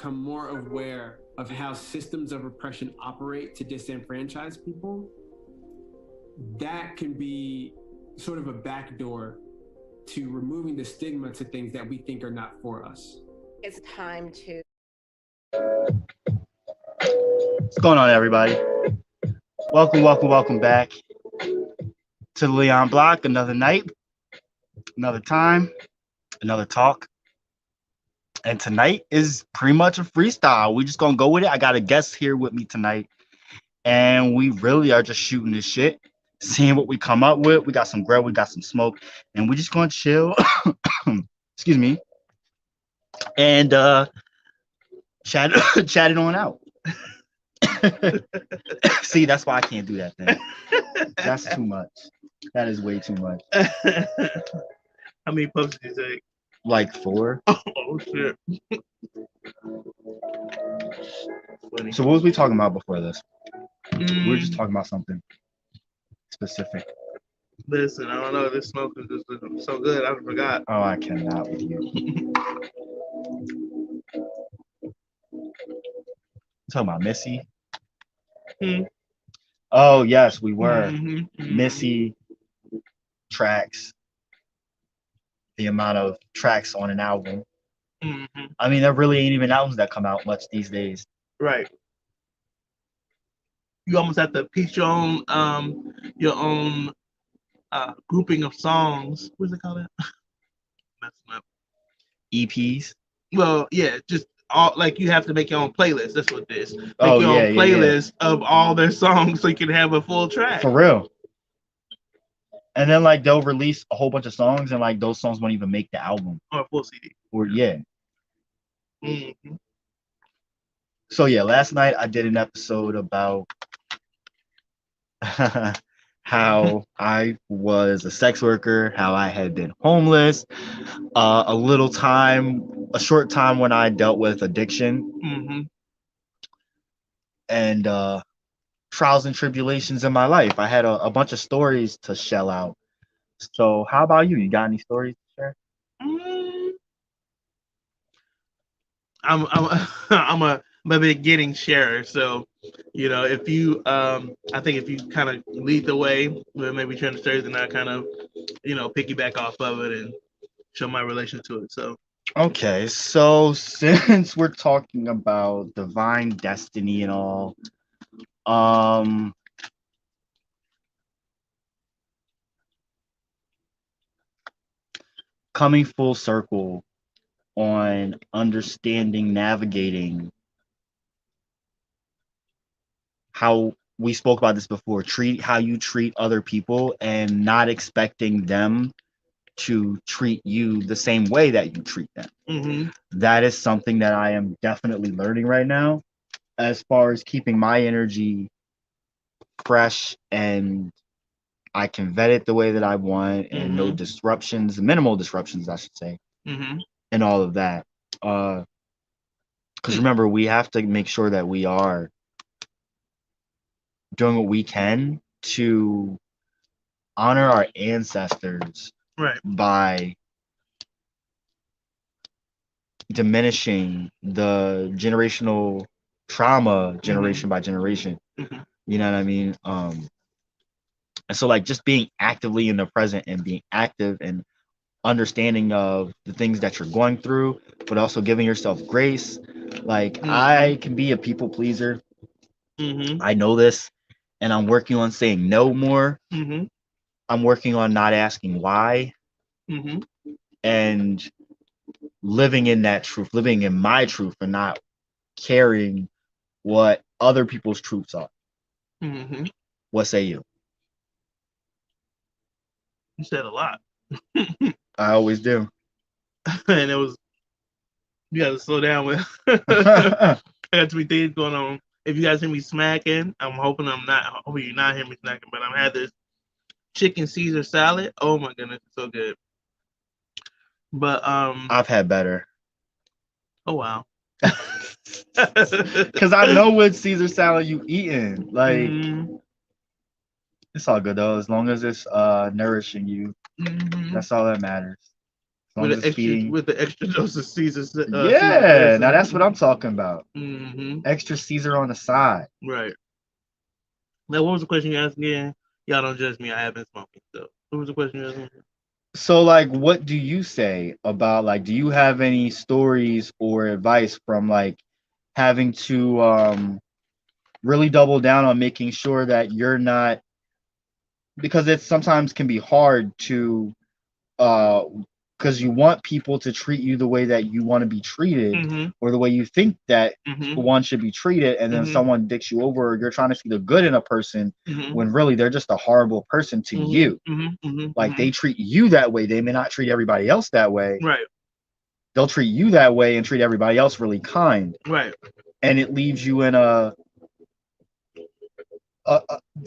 become more aware of how systems of oppression operate to disenfranchise people, that can be sort of a backdoor to removing the stigma to things that we think are not for us. It's time to. What's going on, everybody? Welcome back to the Leon Block. Another night, another time, another talk. And tonight is pretty much a freestyle. We're just gonna go with it. I got a guest here with me tonight, and we really are just shooting this shit, seeing what we come up with. We got some grill, we got some smoke, and we're just gonna chill. Excuse me, and chat chat it on out. See, that's why I can't do that thing. That's too much. That is way too much. How many puffs did you take? Like 4. Oh shit. Funny. So what was we talking about before this? We were just Mm, talking about something specific. Listen, I don't know. This smoke is just so good. I forgot. Oh, I cannot with you. Talking about Missy. Hmm. Oh yes, we were. Mhm, mhm. Missy tracks. The amount of tracks on an album. Mhm. I mean, there really ain't even albums that come out much these days. Right. You almost have to piece your own grouping of songs. What's it called? Messing up. EPs. Well, yeah, just all like you have to make your own playlist. That's what it is. Make Oh your yeah, own yeah, yeah. playlist of all their songs so you can have a full track. For real. And then like they'll release a whole bunch of songs, and like those songs won't even make the album. Or a full CD. Or yeah. Mm-hmm. So yeah, last night I did an episode about how I was a sex worker, how I had been homeless, a short time when I dealt with addiction Mm-hmm. and trials and tribulations in my life. I had a bunch of stories to shell out. So how about you? You got any stories to share? Mm, I'm a beginning sharer, so if you I think if you kind of lead the way with maybe sharing the stories, and I kind of piggyback off of it and show my relation to it. So Okay, so since we're talking about divine destiny and all, um, coming full circle on understanding, navigating how we spoke about this before, treat how you treat other people and not expecting them to treat you the same way that you treat them. mm-hmm. That is something that I am definitely learning right now as far as keeping my energy fresh and I can vet it the way that I want and no disruptions, minimal disruptions, I should say, Mm-hmm. and all of that. Because remember, we have to make sure that we are doing what we can to honor our ancestors Right. by diminishing the generational trauma generation by generation. Mm-hmm. You know what I mean? And so like just being actively in the present and being active and understanding of the things that you're going through, but also giving yourself grace. Like I can be a people pleaser. Mm-hmm. I know this, and I'm working on saying no more. Mm-hmm. I'm working on not asking why Mm-hmm. and living in that truth, living in my truth and not caring what other people's truths are. Mm-hmm. What say you? You said a lot. I always do. And it was you got to slow down with. I got too many things going on. If you guys hear me smacking, I'm hoping I'm not. Hoping you're not hearing me smacking, but I'm had this chicken Caesar salad. Oh my goodness, it's so good. But I've had better. oh wow. Because I know what Caesar salad you eating. Like it's all good though, as long as it's nourishing you. Mm-hmm. That's all that matters. long as it's feeding. With the extra dose of Caesar. Yeah, now that's what I'm talking about. Mm-hmm. Extra Caesar on the side. Right. Now, what was the question you asked again? Y'all don't judge me. I have been smoking. So, what was the question you asked me? So, like, what do you say about, like, do you have any stories or advice from, like, having to really double down on making sure that you're not, because it sometimes can be hard to uh because you want people to treat you the way that you want to be treated, Mm-hmm. or the way you think that Mm-hmm. one should be treated, and then Mhm. someone dicks you over, or you're trying to see the good in a person Mm-hmm. when really they're just a horrible person to you. Mm-hmm. Like, they treat you that way, they may not treat everybody else that way. Right. They'll treat you that way and treat everybody else really kind, Right. and it leaves you in a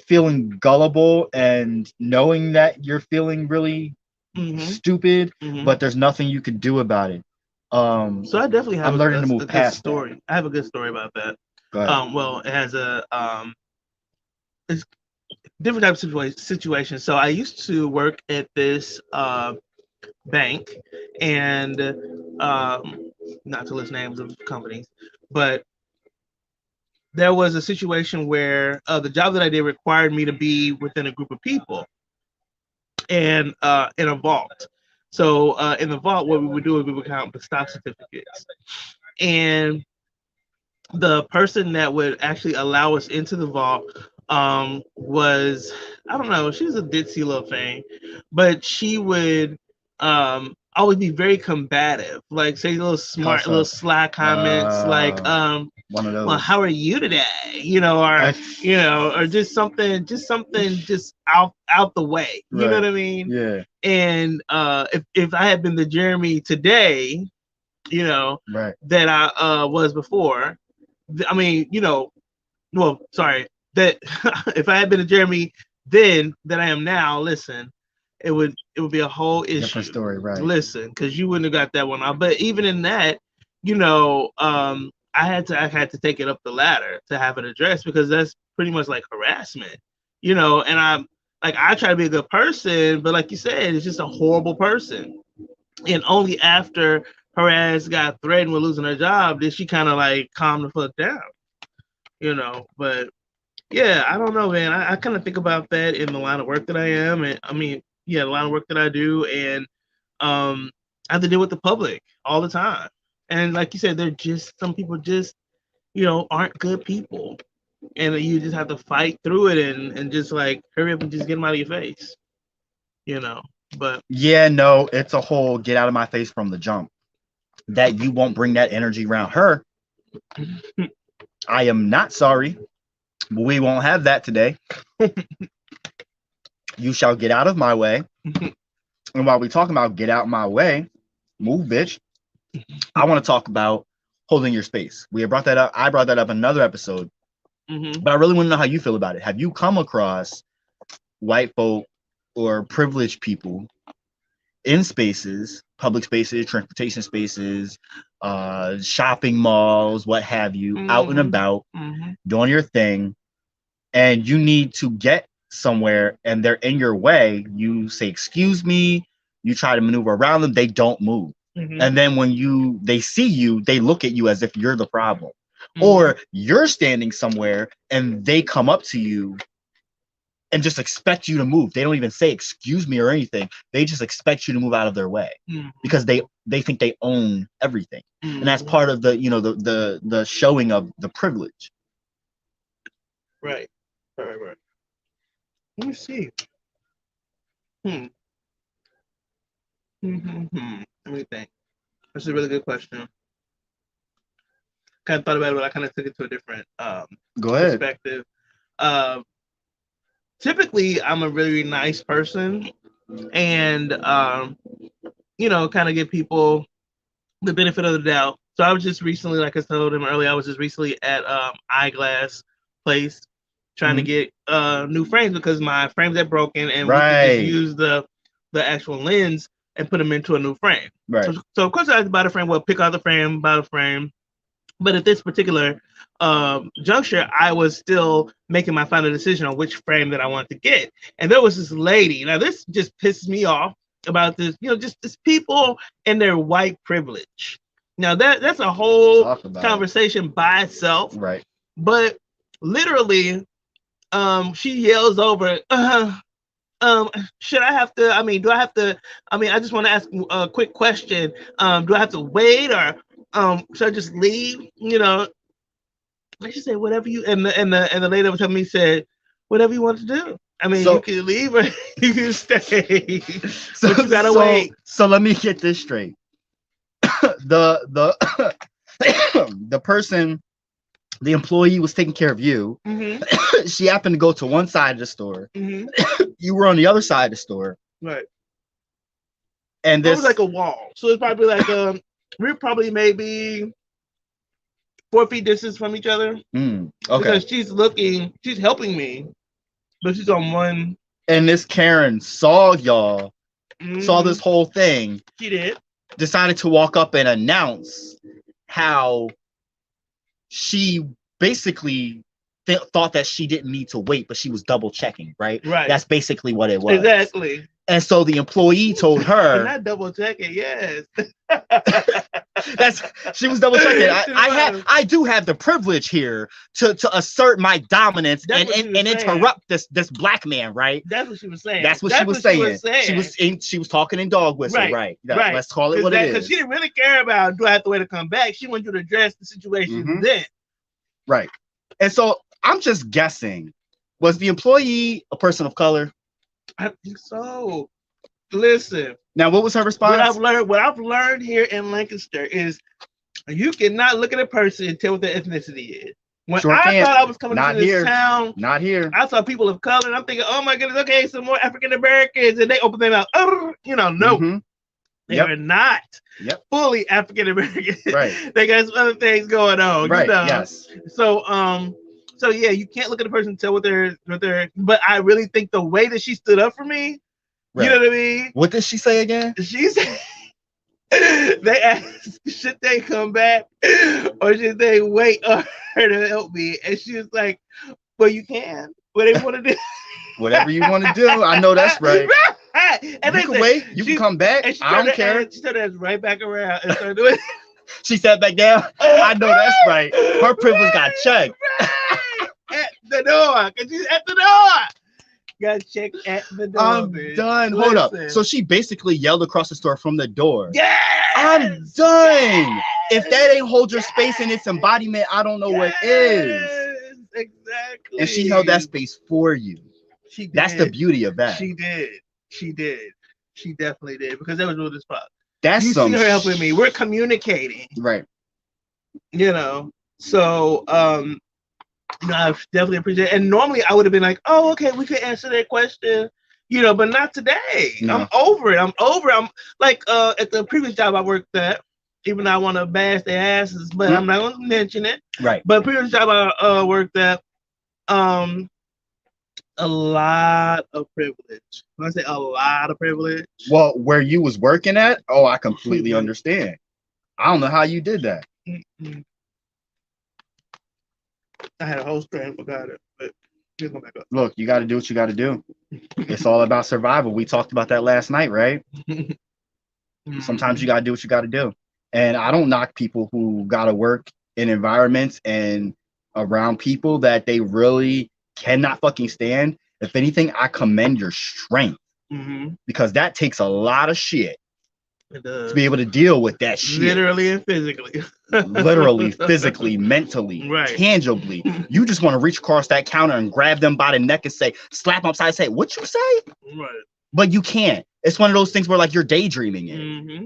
feeling gullible and knowing that you're feeling really stupid, but there's nothing you could do about it. So I definitely have I'm learning to move a good past story. that. I have a good story about that. Go ahead. Well, it has it's different types of situations. So I used to work at this bank, and not to list names of companies, but there was a situation where the job that I did required me to be within a group of people and in a vault. So in the vault, what we would do is we would count the stock certificates, and the person that would actually allow us into the vault was, I don't know, she was a ditzy little thing, but she would always be very combative, like say little smart, little sly comments, like one of those. well, how are you today? Or just something just out the way. You know what I mean? Yeah. And if I had been the Jeremy today, that I was before, I mean, well, sorry, that if I had been a Jeremy then that I am now, listen, it would be a whole issue. Different story, right? Listen, because you wouldn't have got that one out. But even in that, I had to take it up the ladder to have it addressed, because that's pretty much like harassment, and I try to be a good person, but like you said, it's just a horrible person. And only after her ass got threatened with losing her job did she kind of like calm the fuck down, But yeah, I don't know, man. I kind of think about that in the line of work that I am, and I mean, yeah, the line of work that I do, and I have to deal with the public all the time. And like you said, they're just some people just aren't good people, and you just have to fight through it and just like hurry up and just get them out of your face, But yeah, no, it's a whole get out of my face from the jump. That you won't bring that energy around her. I am not sorry. We won't have that today. You shall get out of my way. And while we're talking about get out my way, move, bitch, I want to talk about holding your space. We have brought that up. I brought that up in another episode. But I really want to know how you feel about it. Have you come across white folk or privileged people in spaces, public spaces, transportation spaces, shopping malls, what have you, out and about, doing your thing, and you need to get somewhere and they're in your way? You say, excuse me, you try to maneuver around them, they don't move. And then when they see you, they look at you as if you're the problem. Or you're standing somewhere and they come up to you and just expect you to move. They don't even say excuse me or anything. They just expect you to move out of their way because they think they own everything. And that's part of the, the showing of the privilege. Right. Let me see. Let me think. That's a really good question. Kind of thought about it, but I kind of took it to a different perspective. Typically, I'm a really nice person, and kind of give people the benefit of the doubt. So I was just recently, like I told him earlier, I was just recently at eyeglass place trying to get new frames because my frames are broken, and we could just use the actual lens and put them into a new frame. Right. So of course I had to buy the frame. Well, pick out the frame, buy the frame. But at this particular juncture, I was still making my final decision on which frame that I wanted to get. And there was this lady. Now, this just pisses me off about this, just people and their white privilege. Now that's a whole conversation by itself. Right. But literally, she yells over, should I have to, do I have to, I just want to ask a quick question. Do I have to wait or should I just leave? I should say whatever you, and the lady was telling me, said, whatever you want to do. You can leave or you can stay. But you gotta wait. So let me get this straight. the person, the employee was taking care of you. Mm-hmm. She happened to go to one side of the store. Mm-hmm. You were on the other side of the store. Right. And this was like a wall. So it's probably like we're probably maybe 4 feet distance from each other. Okay. Because she's helping me, but she's on one. And this Karen saw y'all, saw this whole thing. She did. Decided to walk up and announce how she basically thought that she didn't need to wait, but she was double checking, right? Right. That's basically what it was. Exactly. And so the employee told her, not double checking, yes. She was double checking. I do have the privilege here to assert my dominance and interrupt this black man, right? That's what she was saying. That's what she was saying. She was talking in dog whistle, right? Right. Let's call it what it is. Because she didn't really care about, do I have to wait to come back? She wanted you to address the situation then. Right. And so I'm just guessing, was the employee a person of color? I think so. Listen. Now, what was her response? What I've learned here in Lancaster is you cannot look at a person and tell what their ethnicity is. When thought I was coming to this town, not here. I saw people of color, and I'm thinking, oh my goodness, okay, some more African Americans, and they open their mouth, no, they are not fully African American. Right. They got some other things going on. Right. Yes. So yeah, you can't look at a person and tell what they're. But I really think the way that she stood up for me, you know what I mean? What did she say again? She said they asked, should they come back or should they wait on her to help me? And she was like, well, you can. Whatever you want to do. Whatever you want to do. I know that's right. And you can wait. You can come back. I don't care. She turned her right back around and started doing. She sat back down. I know that's right. Her privilege got checked. At the door. Because she's at the door. Got checked at the door. I'm done. Hold up. So she basically yelled across the store from the door. Yeah. I'm done. If that ain't hold your space in its embodiment, I don't know what is. Exactly. And she held that space for you. She did. That's the beauty of that. She did. She definitely did. Because that was real as fuck. That's you see her helping me. We're communicating. Right. So I definitely appreciate it. And normally I would have been like, oh, okay, we could answer that question, but not today. No. I'm over it. I'm like at the previous job I worked at, even though I want to bash their asses, but I'm not going to mention it. Right. But previous job I worked at, a lot of privilege. When I say a lot of privilege. Well, where you was working at, I completely understand. I don't know how you did that. I had a whole strain, forgot it, but here's my back up. Look, you got to do what you got to do. It's all about survival. We talked about that last night, right? Sometimes you got to do what you got to do. And I don't knock people who got to work in environments and around people that they really cannot fucking stand. If anything, I commend your strength because that takes a lot of shit to be able to deal with that shit. Literally and physically. Literally, physically, mentally, tangibly. You just want to reach across that counter and grab them by the neck and slap them upside and say, what you say? Right. But you can't. It's one of those things where like you're daydreaming it.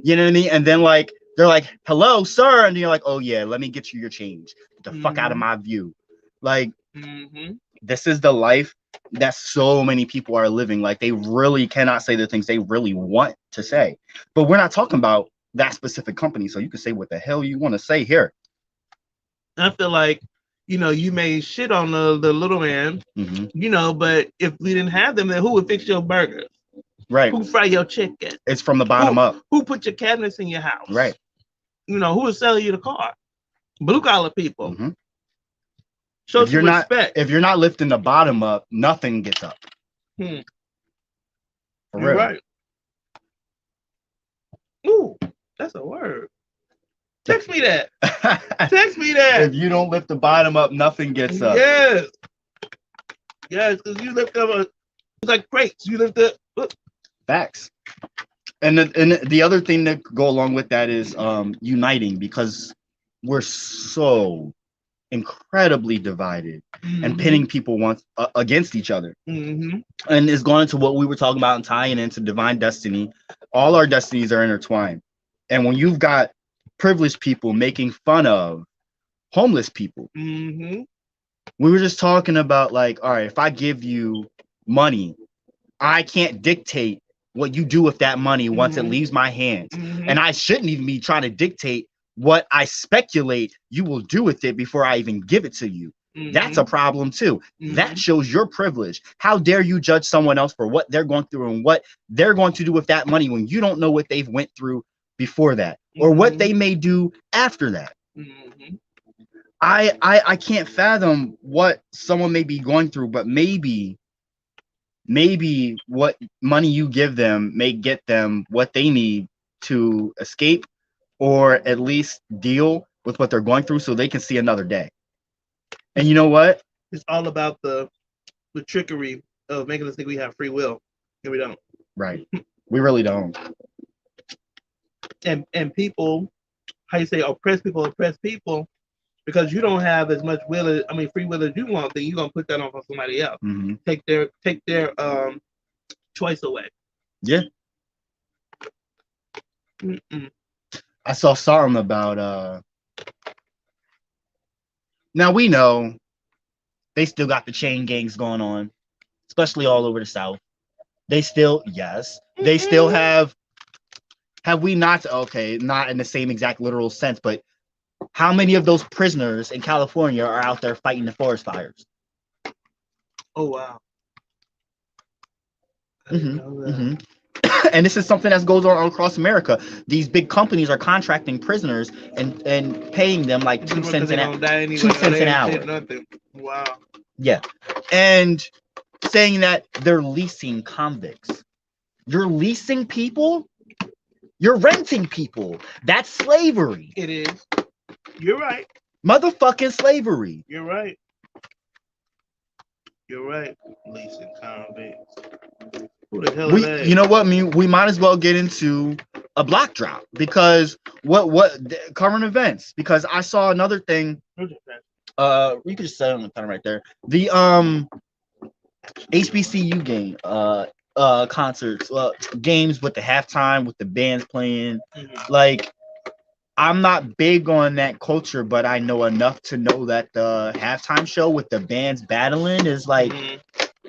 You know what I mean? And then like, they're like, hello, sir. And you're like, oh yeah, let me get you your change. Get the fuck out of my view. Like, this is the life that so many people are living. Like they really cannot say the things they really want to say. But we're not talking about that specific company, so you can say what the hell you want to say here. I feel like, you may shit on the little man, but if we didn't have them, then who would fix your burgers? Right. Who fry your chicken? It's from the bottom up. Who put your cabinets in your house? Right. Who would sell you the car? Blue collar people. Show if you're respect. If you're not lifting the bottom up, nothing gets up. For real. Right. That's a word. Text me that. Text me that. If you don't lift the bottom up, nothing gets up. Yes. Yes, because you lift up it's like crates. You lift up. Facts. And the other thing that go along with that is uniting, because we're so incredibly divided and pitting people against each other. And it's going into what we were talking about and tying into divine destiny. All our destinies are intertwined. And when you've got privileged people making fun of homeless people, we were just talking about, like, all right, if I give you money, I can't dictate what you do with that money once it leaves my hands. And I shouldn't even be trying to dictate what I speculate you will do with it before I even give it to you. That's a problem too. That shows your privilege. How dare you judge someone else for what they're going through and what they're going to do with that money when you don't know what they've went through before that, or what they may do after that. I can't fathom what someone may be going through, but maybe what money you give them may get them what they need to escape, or at least deal with what they're going through so they can see another day. And you know what? It's all about the trickery of making us think we have free will, and we don't. Right. We really don't. And people, how you say, oppress people, because you don't have as much free will as you want, then you're gonna put that on for somebody else. Take their choice away. Yeah. I saw something about now we know they still got the chain gangs going on, especially all over the South. They still, they still have we not, okay, not in the same exact literal sense, but how many of those prisoners in California are out there fighting the forest fires? Oh, wow. And this is something that goes on across America. These big companies are contracting prisoners and paying them like 2 cents an hour. 2 cents an hour. Wow. Yeah. And saying that they're leasing convicts. You're leasing people? You're renting people. That's slavery. It is. You're right. Motherfucking slavery. You're right. You're right. Leasing convicts. Who the hell are they? You know what? I mean, we might as well get into a block drop, because what current events? Because I saw another thing. You could just set it on the counter right there. The HBCU game concerts, games with the halftime with the bands playing. Like, I'm not big on that culture, but I know enough to know that the halftime show with the bands battling is like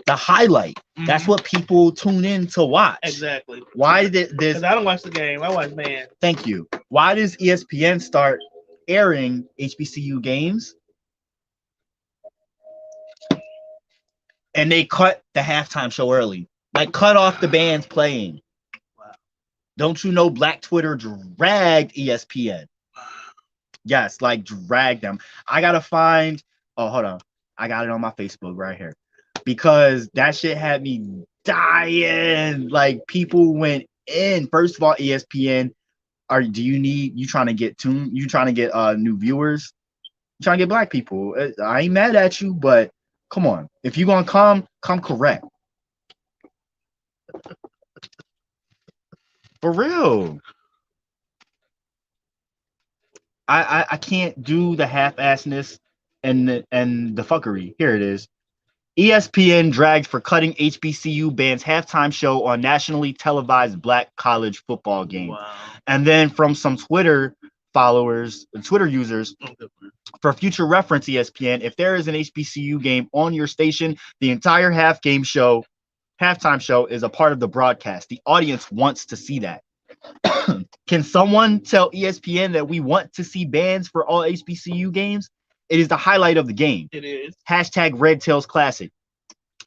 the highlight. That's what people tune in to watch. Exactly. Why did this? Because I don't watch the game. I watch bands. Thank you. Why does ESPN start airing HBCU games? And they cut the halftime show early. Like, cut off the bands playing. Wow. Don't you know Black Twitter dragged ESPN? Yes, like dragged them. I gotta find. Oh, hold on. I got it on my Facebook right here, because that shit had me dying. Like, people went in. First of all, ESPN, you trying to get new viewers? You trying to get black people? I ain't mad at you, but come on. If you gonna come correct. For real. I can't do the half-assness and the fuckery. Here it is. ESPN dragged for cutting HBCU band's halftime show on nationally televised black college football game. Wow. And then from some Twitter users, for future reference, ESPN, if there is an HBCU game on your station, the entire halftime show is a part of the broadcast. The audience wants to see that. Can someone tell ESPN that we want to see bans for all HBCU games? It is the highlight of the game. It is. # Red Tails Classic.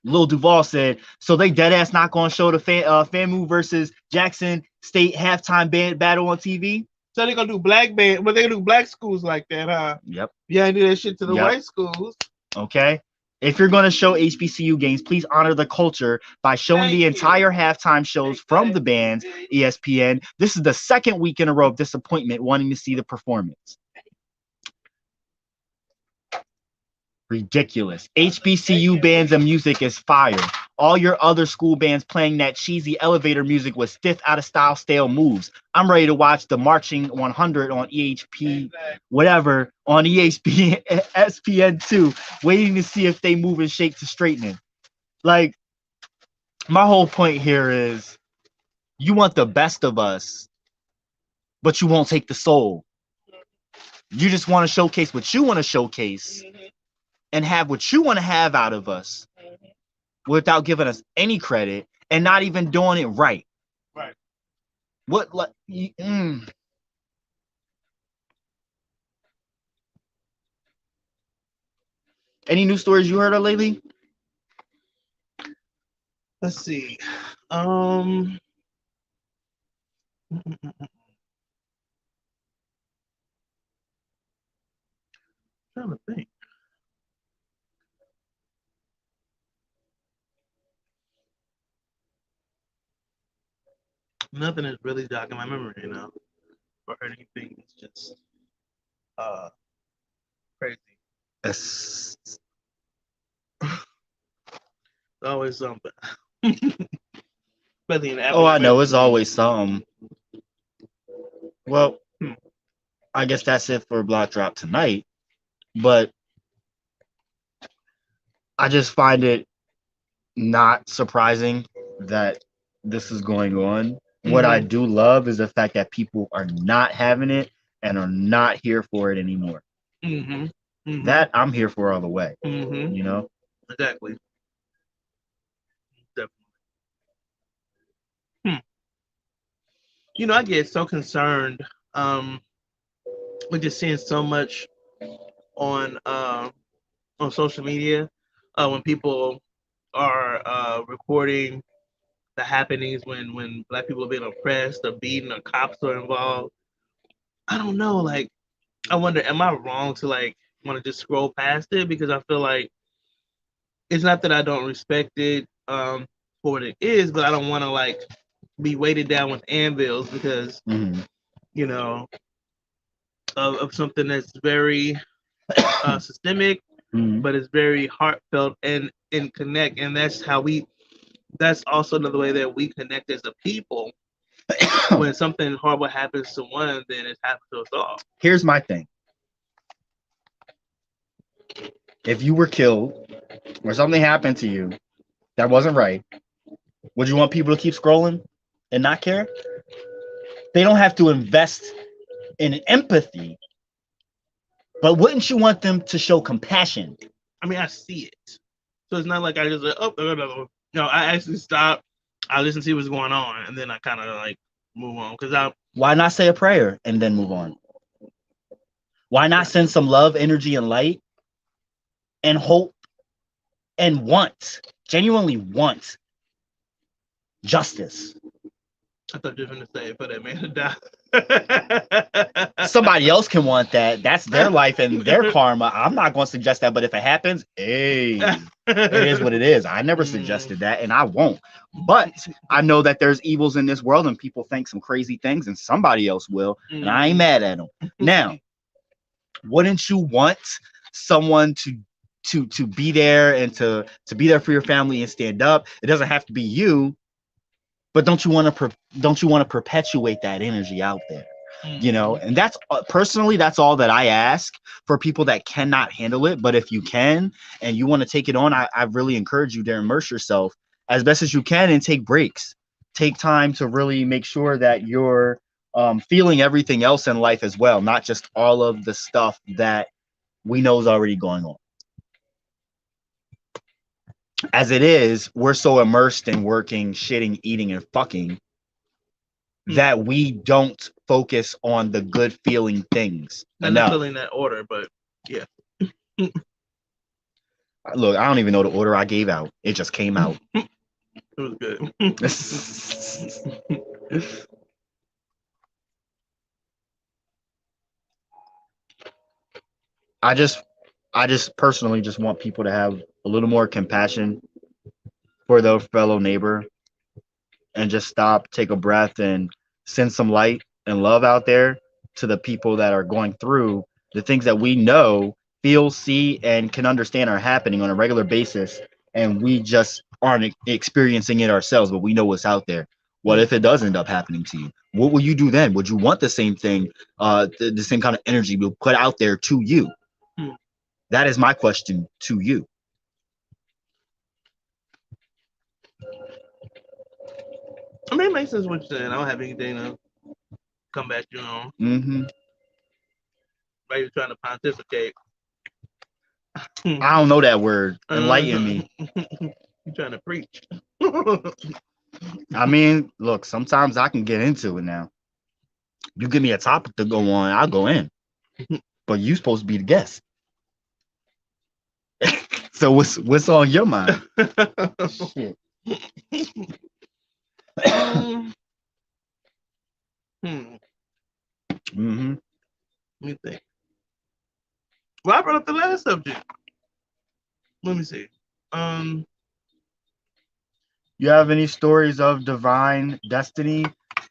Lil Duval said, so they dead ass not going to show the FAMU versus Jackson State halftime band battle on TV? So they're going to do black band, but they're going to do black schools like that, huh? Yep. Yeah, I do that shit to the white schools. Okay. If you're going to show HBCU games, please honor the culture by showing the entire halftime shows from the bands. ESPN. This is the second week in a row of disappointment wanting to see the performance. Ridiculous. HBCU bands and music is fire. All your other school bands playing that cheesy elevator music with stiff, out of style, stale moves. I'm ready to watch the Marching 100 on EHP, whatever, on ESPN, SPN2, waiting to see if they move and shake to straightening. Like, my whole point here is you want the best of us, but you won't take the soul. You just want to showcase what you want to showcase and have what you want to have out of us without giving us any credit and not even doing it right. Right. What like Any news stories you heard of lately? Let's see. Trying to think. Nothing is really jogging my memory, or anything. It's just crazy. Yes. It's always something. Especially in Oh, I know. It's always something. Well, I guess that's it for Block Drop tonight. But I just find it not surprising that this is going on. What I do love is the fact that people are not having it and are not here for it anymore. That I'm here for all the way. You know? Exactly. Definitely. I get so concerned with just seeing so much on social media when people are reporting the happenings when Black people are being oppressed or beaten or cops are involved. I don't know, like I wonder, am I wrong to like want to just scroll past it? Because I feel like it's not that I don't respect it for what it is, but I don't want to like be weighted down with anvils because of something that's very systemic, but it's very heartfelt and connect, and that's also another way that we connect as a people. When something horrible happens to one, then it happens to us all. Here's my thing. If you were killed or something happened to you that wasn't right, would you want people to keep scrolling and not care? They don't have to invest in empathy, but wouldn't you want them to show compassion? I mean, I see it, so it's not like I just like, no. I actually stop. I listen to see what's going on, and then I kind of like move on because Why not say a prayer and then move on? Why not send some love, energy, and light, and hope, and genuinely want justice? I thought you were going to say for that man to die. Somebody else can want that. That's their life and their karma. I'm not going to suggest that, but if it happens, hey, it is what it is. I never suggested that, and I won't. But I know that there's evils in this world, and people think some crazy things, and somebody else will, and I ain't mad at them. Now, wouldn't you want someone to be there and to be there for your family and stand up? It doesn't have to be you. But don't you want to perpetuate that energy out there, And that's personally, that's all that I ask for people that cannot handle it. But if you can and you want to take it on, I really encourage you to immerse yourself as best as you can and take breaks. Take time to really make sure that you're feeling everything else in life as well, not just all of the stuff that we know is already going on. As it is, we're so immersed in working, shitting, eating, and fucking that we don't focus on the good feeling things. Not necessarily in that order, but yeah. Look, I don't even know the order I gave out. It just came out. It was good. I just personally just want people to have a little more compassion for their fellow neighbor, and just stop, take a breath, and send some light and love out there to the people that are going through the things that we know, feel, see, and can understand are happening on a regular basis. And we just aren't experiencing it ourselves, but we know what's out there. What if it does end up happening to you? What will you do then? Would you want the same thing, the same kind of energy we put out there to you? Hmm. That is my question to you. I mean, it makes sense what you're saying. I don't have anything to come back to you on. Mm-hmm. Why you trying to pontificate? I don't know that word. Enlighten me. You trying to preach? I mean, look, sometimes I can get into it now. You give me a topic to go on, I'll go in. But you supposed to be the guest. So what's on your mind? Shit. Mm-hmm. Let me think. Well, I brought up the last subject. Let me see. You have any stories of divine destiny,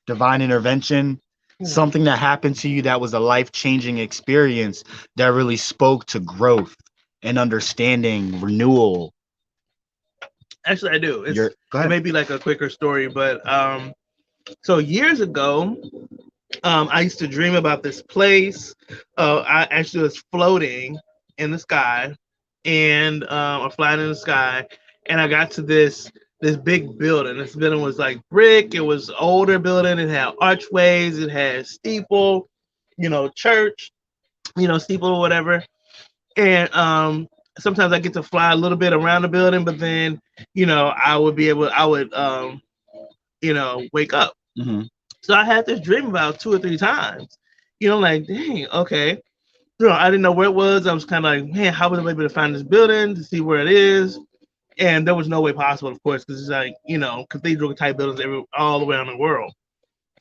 divine intervention, something that happened to you that was a life-changing experience that really spoke to growth and understanding, renewal? Actually, I do. Go It ahead. may be like a quicker story, but so years ago, I used to dream about this place. I actually was floating in the sky, and or flying in the sky, and I got to this big building. This building was like brick. It was an older building. It had archways. It had steeple, church, steeple or whatever. And sometimes I get to fly a little bit around the building, but then I would wake up. Mm-hmm. So I had this dream about 2 or 3 times. Like, dang, okay. I didn't know where it was. I was kind of like, man, how was I able to find this building to see where it is? And there was no way possible, of course, because it's like, cathedral type buildings all around the world.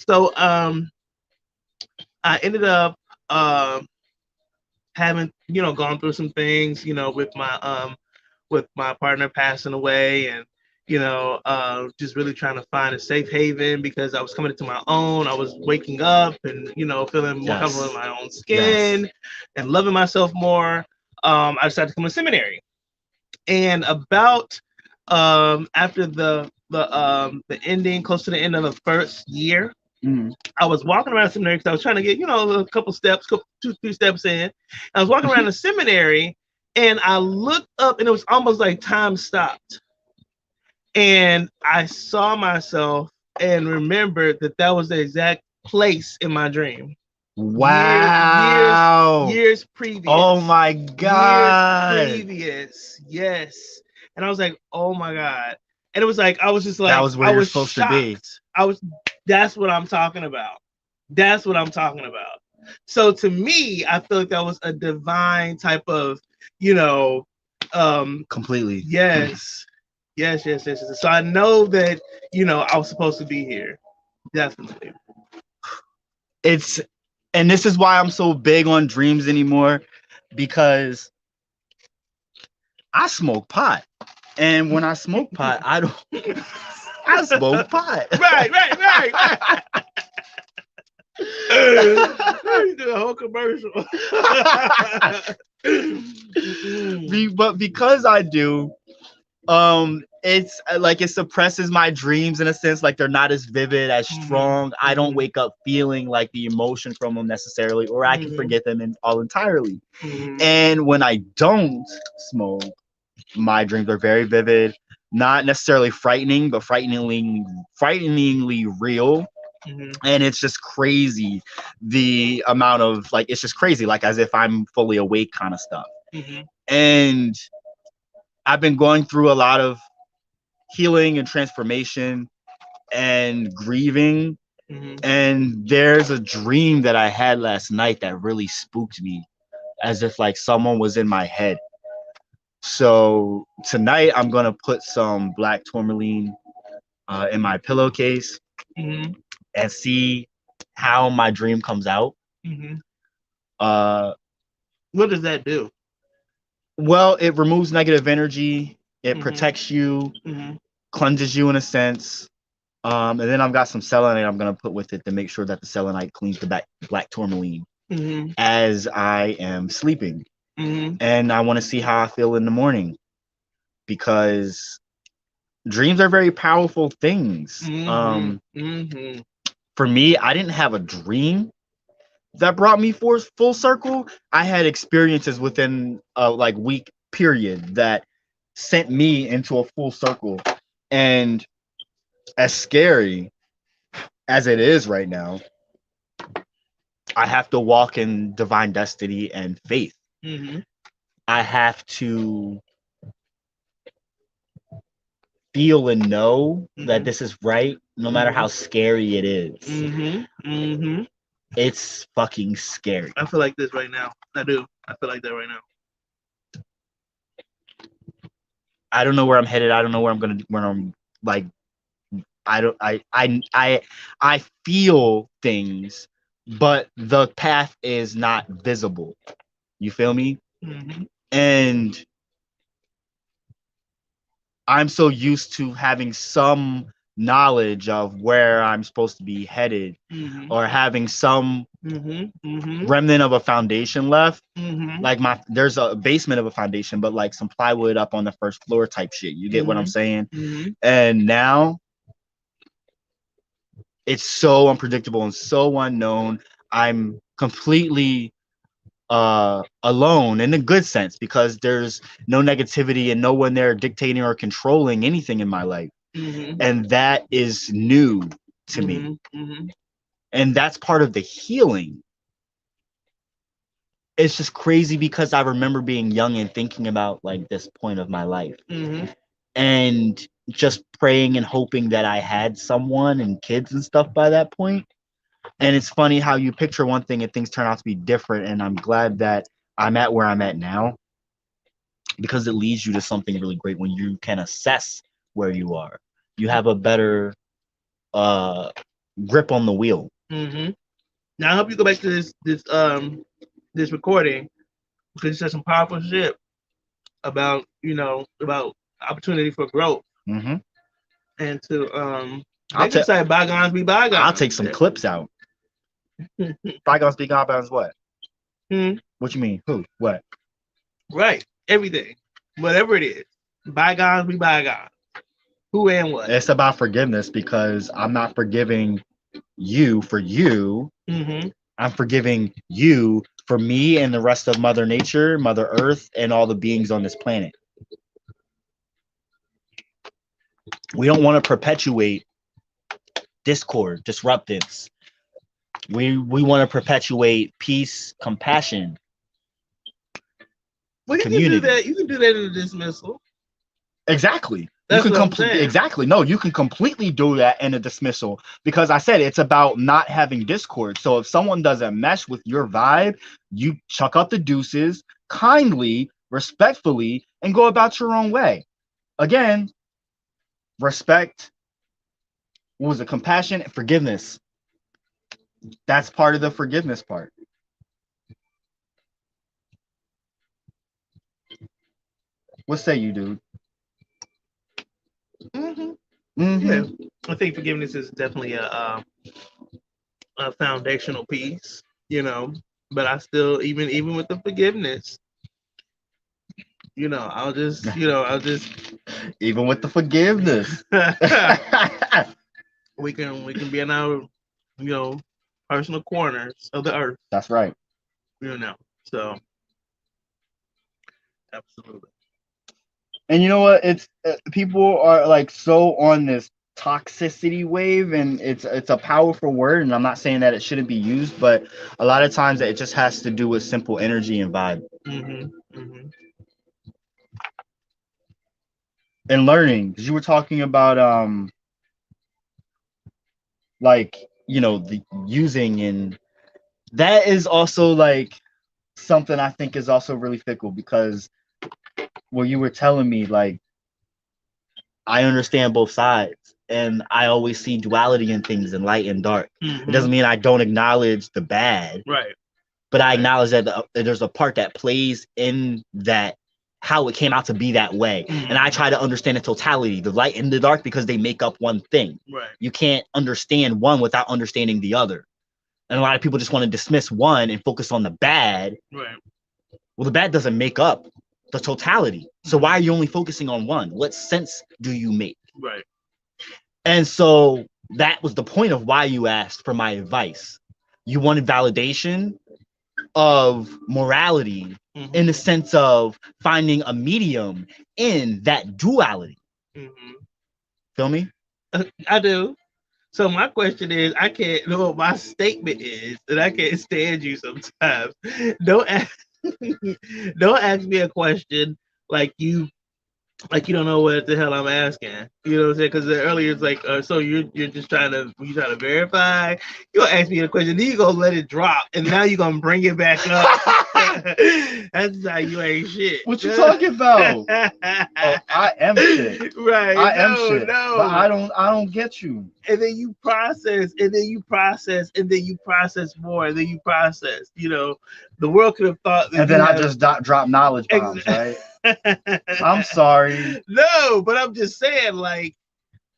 So I ended up having, gone through some things, with my partner passing away, and just really trying to find a safe haven because I was coming into my own. I was waking up and feeling more comfortable in my own skin and loving myself more. I decided to come to seminary, and about after the ending, close to the end of the first year, I was walking around the seminary because I was trying to get a couple steps, 2-3 steps in. I was walking around the seminary, and I looked up, and it was almost like time stopped. And I saw myself and remembered that was the exact place in my dream. Wow. Years previous. Oh my God. Years previous. Yes. And I was like, oh my God. And it was like, I was just like, that was where you're supposed to be. That's what I'm talking about. That's what I'm talking about. So to me, I feel like that was a divine type of, completely. Yes. Yes. So I know that, I was supposed to be here. Definitely. And this is why I'm so big on dreams anymore, because I smoke pot. And when I smoke pot, I smoke pot. Right. You did a whole commercial. But because I do, it's like it suppresses my dreams in a sense, like they're not as vivid, as strong. I don't wake up feeling like the emotion from them necessarily, or I can forget them all entirely. And when I don't smoke, my dreams are very vivid, not necessarily frightening, but frighteningly real. And it's just crazy, the amount of it's just crazy, like as if I'm fully awake kind of stuff. And I've been going through a lot of healing and transformation and grieving. And there's a dream that I had last night that really spooked me, as if like someone was in my head. So tonight I'm gonna put some black tourmaline in my pillowcase and see how my dream comes out. What does that do? Well, it removes negative energy. It protects you, cleanses you in a sense. And then I've got some selenite I'm gonna put with it to make sure that the selenite cleans the black tourmaline as I am sleeping. And I want to see how I feel in the morning, because dreams are very powerful things. For me, I didn't have a dream that brought me full circle. I had experiences within a like week period that sent me into a full circle. And as scary as it is right now, I have to walk in divine destiny and faith. I have to feel and know that this is right, no matter how scary it is. It's fucking scary. I feel like this right now. I do. I feel like that right now. I don't know where I'm headed. I don't know where I'm like. I feel things, but the path is not visible. You feel me? And I'm so used to having some knowledge of where I'm supposed to be headed, or having some remnant of a foundation left. Like there's a basement of a foundation, but like some plywood up on the first floor type shit. You get what I'm saying? And now it's so unpredictable and so unknown. I'm completely alone in a good sense, because there's no negativity and no one there dictating or controlling anything in my life. And that is new to me. And that's part of the healing. It's just crazy because I remember being young and thinking about like this point of my life, and just praying and hoping that I had someone and kids and stuff by that point. And it's funny how you picture one thing and things turn out to be different. And I'm glad that I'm at where I'm at now, because it leads you to something really great when you can assess where you are. You have a better grip on the wheel. Now I hope you go back to this recording, because you said some powerful shit about about opportunity for growth, and to I'll say bygones be bygones. I'll take some clips out. Bygones be bygones. What? What you mean? Who? What? Right. Everything. Whatever it is. Bygones be bygones. Who and what? It's about forgiveness, because I'm not forgiving you for you. I'm forgiving you for me and the rest of Mother Nature, Mother Earth, and all the beings on this planet. We don't want to perpetuate discord, disruptance. We want to perpetuate peace, compassion. Well, you community. can do that. You can do that in a dismissal. Exactly. That's you can what I'm saying. Exactly. No, you can completely do that in a dismissal, because I said it's about not having discord. So if someone doesn't mesh with your vibe, you chuck up the deuces kindly, respectfully, and go about your own way. Again, respect. What was it? Compassion and forgiveness. That's part of the forgiveness part. What say you, dude? Yeah, I think forgiveness is definitely a foundational piece, But I still, even with the forgiveness, I'll just even with the forgiveness, we can be in our, personal corners of the earth. That's right. So absolutely. And you know what? It's people are like so on this toxicity wave, and it's a powerful word, and I'm not saying that it shouldn't be used, but a lot of times it just has to do with simple energy and vibe. And learning, because you were talking about like the using, and that is also like something I think is also really fickle, because what you were telling me, like, I understand both sides, and I always see duality in things, in light and dark. It doesn't mean I don't acknowledge the bad, right? But I acknowledge that there's a part that plays in that how it came out to be that way. And I try to understand the totality, the light and the dark, because they make up one thing. Right. You can't understand one without understanding the other. And a lot of people just want to dismiss one and focus on the bad. Right. Well, the bad doesn't make up the totality. So why are you only focusing on one? What sense do you make? Right. And so that was the point of why you asked for my advice. You wanted validation of morality in the sense of finding a medium in that duality. Feel me? I do. So my question is, I can't know what my statement is, that I can't stand you sometimes. Don't ask, don't ask me a question like you don't know what the hell I'm asking. You know what I'm saying? Because earlier it's like, so you're just trying to verify. You gonna ask me a question, then you gonna let it drop, and now you're gonna bring it back up. That's how you ain't shit. What you talking about? Oh, I am shit. Right. I am shit. No. But I don't get you. And then you process, and then you process, and then you process more, and then you process. You know, the world could have thought that. And then I just drop knowledge bombs, right? I'm sorry. No, but I'm just saying, like,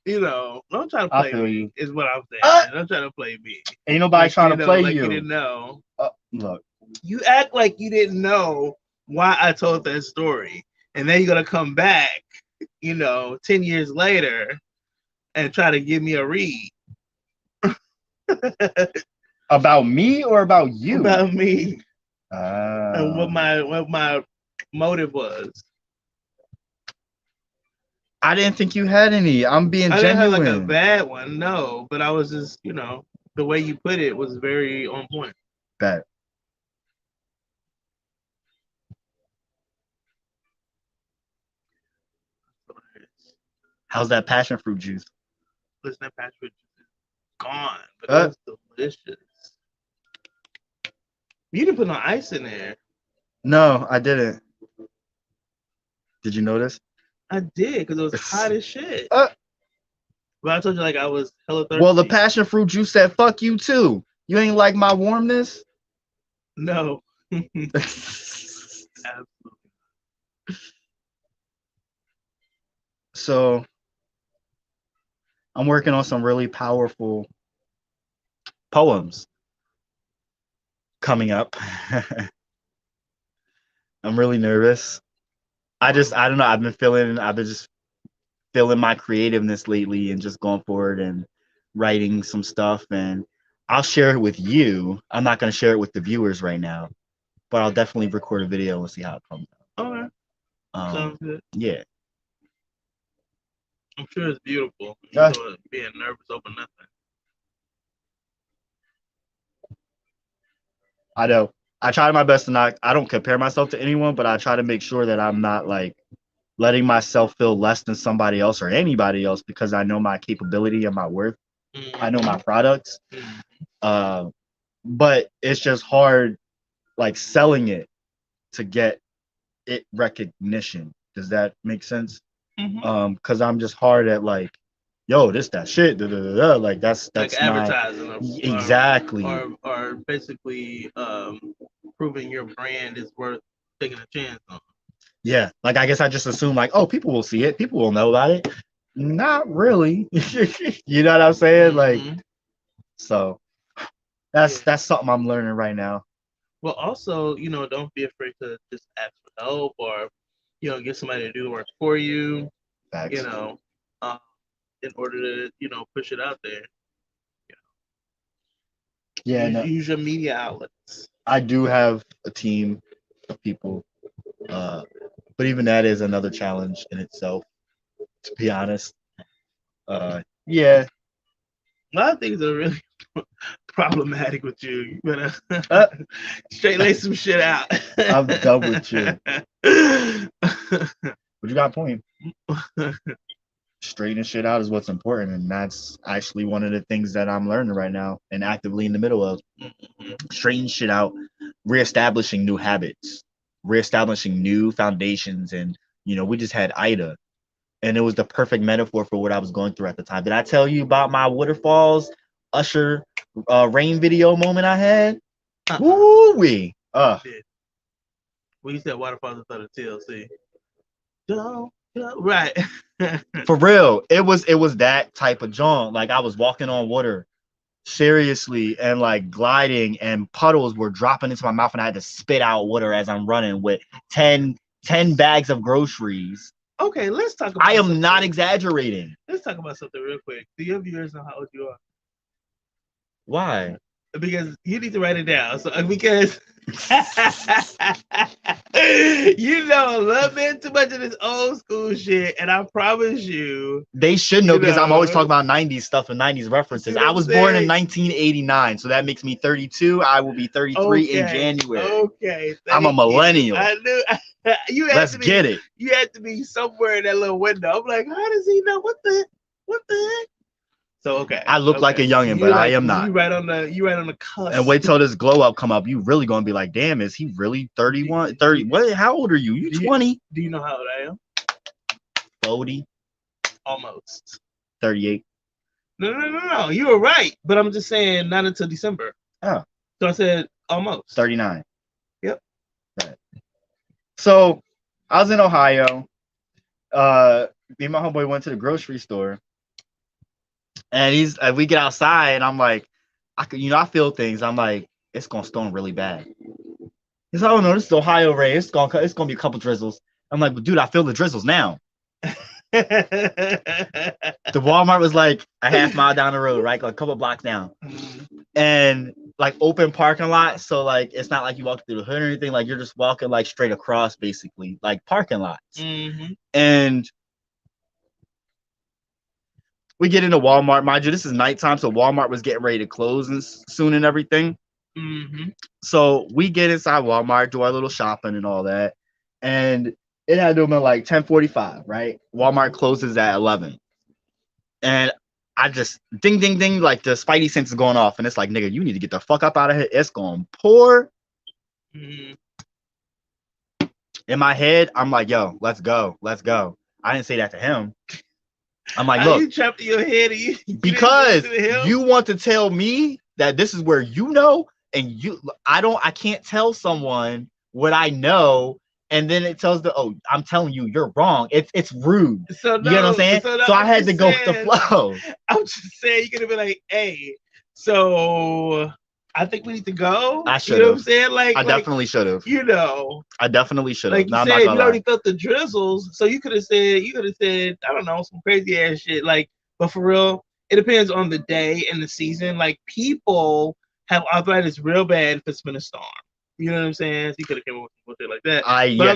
you know, don't try to play me. You. Is what I'm saying. Don't try to play me. Ain't nobody trying to play like you. You didn't know. Look, you act like you didn't know why I told that story, and then you're gonna come back, 10 years later, and try to give me a read. About me or about you? About me. And what my motive was. I didn't think you had any. I'm being genuine. I didn't have like a bad one, no. But I was just, the way you put it was very on point. Bad. How's that passion fruit juice? Listen, that passion fruit juice is gone, but it was delicious. You didn't put no ice in there. No, I didn't. Did you notice? I did, because it was hot as shit. But I told you, like, I was hella thirsty. Well, the passion fruit juice said, fuck you too. You ain't like my warmness? No. Absolutely. So, I'm working on some really powerful poems coming up. I'm really nervous. I don't know. I've been just feeling my creativeness lately and just going forward and writing some stuff, and I'll share it with you. I'm not going to share it with the viewers right now, but I'll definitely record a video and see how it comes out. Okay. Sounds good. Yeah. I'm sure it's beautiful. Being nervous over nothing. I know. I try my best to not. I don't compare myself to anyone, but I try to make sure that I'm not like letting myself feel less than somebody else or anybody else, because I know my capability and my worth. I know my products. But it's just hard, like, selling it to get it recognition. Does that make sense? Because I'm just hard at, like, yo, this that shit, like that's like advertising, exactly, or basically proving your brand is worth taking a chance on. Yeah, like I guess I just assume, like, oh, people will see it, people will know about it. Not really. You know what I'm saying? Like, so that's something I'm learning right now. Well, also, don't be afraid to just ask for help, or get somebody to do the work for you. Facts. In order to push it out there. Yeah, use your media outlets. I do have a team of people, but even that is another challenge in itself, to be honest. Yeah, a lot of things are really problematic with you. You better straight lay some shit out. I'm done with you. But you got a point. Straightening shit out is what's important, and that's actually one of the things that I'm learning right now and actively in the middle of. Straightening shit out, reestablishing new habits, reestablishing new foundations. And we just had Ida, and it was the perfect metaphor for what I was going through at the time. Did I tell you about my waterfalls Usher rain video moment I had? Woo-wee. When you said waterfalls, I thought of TLC. Don't right. For real, it was that type of jaunt. Like I was walking on water, seriously, and like gliding, and puddles were dropping into my mouth, and I had to spit out water as I'm running with 10 bags of groceries. Okay, let's talk about I am something. not exaggerating. Let's talk about something real quick. Do your viewers know how old you are? Why? Because you need to write it down. So because you know a little bit too much of this old school shit, and I promise you They should know because I'm always know. talking about 90s stuff and 90s references. You know I what was I'm born in saying? 1989, so that makes me 32. I will be 33 in January. Okay, I'm a millennial. I knew you had Let's to be, get it. You had to be somewhere in that little window. I'm like, how does he know what the heck? So okay, I look like a youngin', but I am not. You right on the cusp. And wait till this glow up come up. You really gonna be like, damn, is he really 31? 30? What? How old are you? You 20? Do you know how old I am? 40? Almost. 38? No. You were right, but I'm just saying not until December. Oh. So I said almost. 39. Yep. Right. So I was in Ohio. Me and my homeboy went to the grocery store. And we get outside, and I'm like, I feel things. I'm like, it's gonna storm really bad. He's like, oh no, this is Ohio rain. It's gonna be a couple drizzles. I'm like, well, dude, I feel the drizzles now. The Walmart was like a half mile down the road, right? Like a couple blocks down. And like open parking lot. So like it's not like you walk through the hood or anything, like you're just walking like straight across, basically, like parking lots. Mm-hmm. And we get into Walmart. Mind you, this is nighttime, so Walmart was getting ready to close soon and everything. Mm-hmm. So we get inside Walmart, do our little shopping and all that. And it had to have been like 10:45, right? Walmart closes at 11. And I just ding, ding, ding, like the spidey sense is going off. And it's like, nigga, you need to get the fuck up out of here. It's going to pour. Mm-hmm. In my head, I'm like, yo, let's go. Let's go. I didn't say that to him. I'm like, look, you trapped in your head because you want to tell me that this is where you know, and I can't tell someone what I know, and then it tells I'm telling you, you're wrong. It's rude. So you know what I'm saying? So I had to go with the flow. I'm just saying, you're gonna be like, hey, so I think we need to go. I should have. You know what I'm saying? Like I definitely should have. You know. I definitely should have. Like you said, you already felt the drizzles, so you could have said, I don't know, some crazy ass shit. Like, but for real, it depends on the day and the season. Like people have arthritis real bad if it's been a storm. You know what I'm saying? So you could have came up with it like that.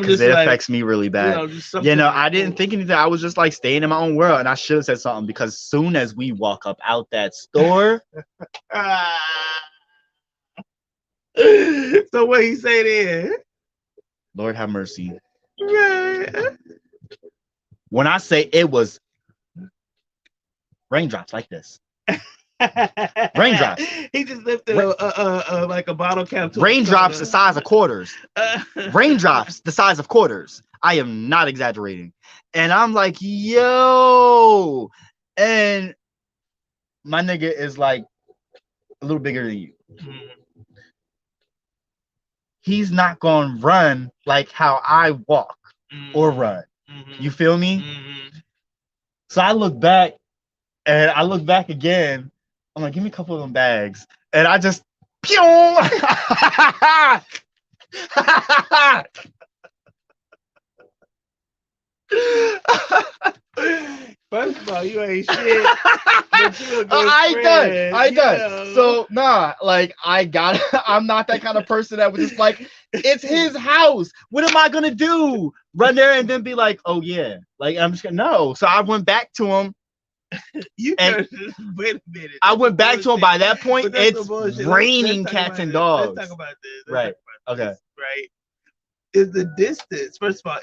Because it affects me really bad. I didn't think anything. I was just like staying in my own world, and I should have said something because soon as we walk up out that store. So what he say then? Lord have mercy. Right. When I say it was raindrops like this. Raindrops. He just lifted like a bottle cap. Raindrops the size of quarters. Raindrops the size of quarters. I am not exaggerating. And I'm like, yo. And my nigga is like a little bigger than you. Mm-hmm. He's not going to run like how I walk or run. Mm-hmm. You feel me? Mm-hmm. So I look back and I look back again. I'm like, give me a couple of them bags. And I just, pew! First of all, you ain't shit. But you a good I done. So like I'm not that kind of person that was just like, it's his house. What am I gonna do? Run there and then be like, oh yeah. Like I'm just gonna no. So I went back to him. Wait a minute. I went back to him. By that point, it's raining cats and dogs. Let's talk about this. Right. Okay. Right. Is the distance, first of all,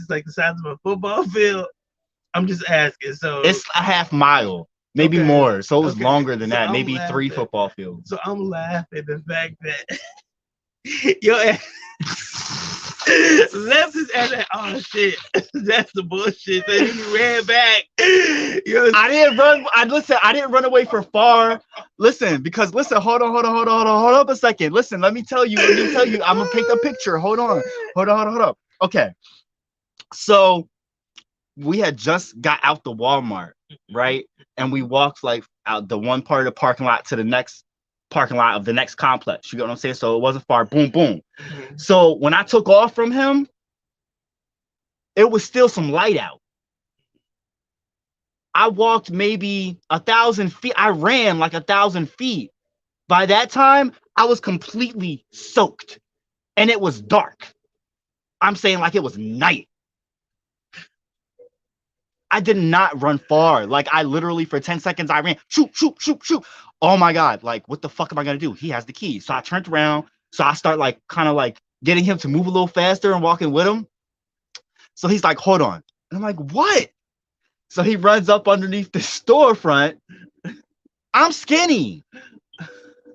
like the size of a football field? I'm just asking. So it's a half mile, maybe more. So it was longer than that, maybe 3 football fields. So I'm laughing at the fact that your ass left his ass like, oh shit, that's the bullshit. So you ran back. I didn't run. I didn't run away for far. Listen, hold up a second. Listen, let me tell you. I'm gonna paint the picture. Hold on. Okay. So we had just got out the Walmart, right? And we walked like out the one part of the parking lot to the next parking lot of the next complex. You get what I'm saying? So it wasn't far. Boom, boom. Mhm. So when I took off from him, it was still some light out. I walked maybe 1,000 feet. I ran like 1,000 feet. By that time, I was completely soaked and it was dark. I'm saying like it was night. I did not run far. Like I literally for 10 seconds, I ran, shoot, shoot, shoot, shoot. Oh my God. Like, what the fuck am I going to do? He has the key. So I turned around. So I start like kind of like getting him to move a little faster and walking with him. So he's like, hold on. And I'm like, what? So he runs up underneath the storefront. I'm skinny.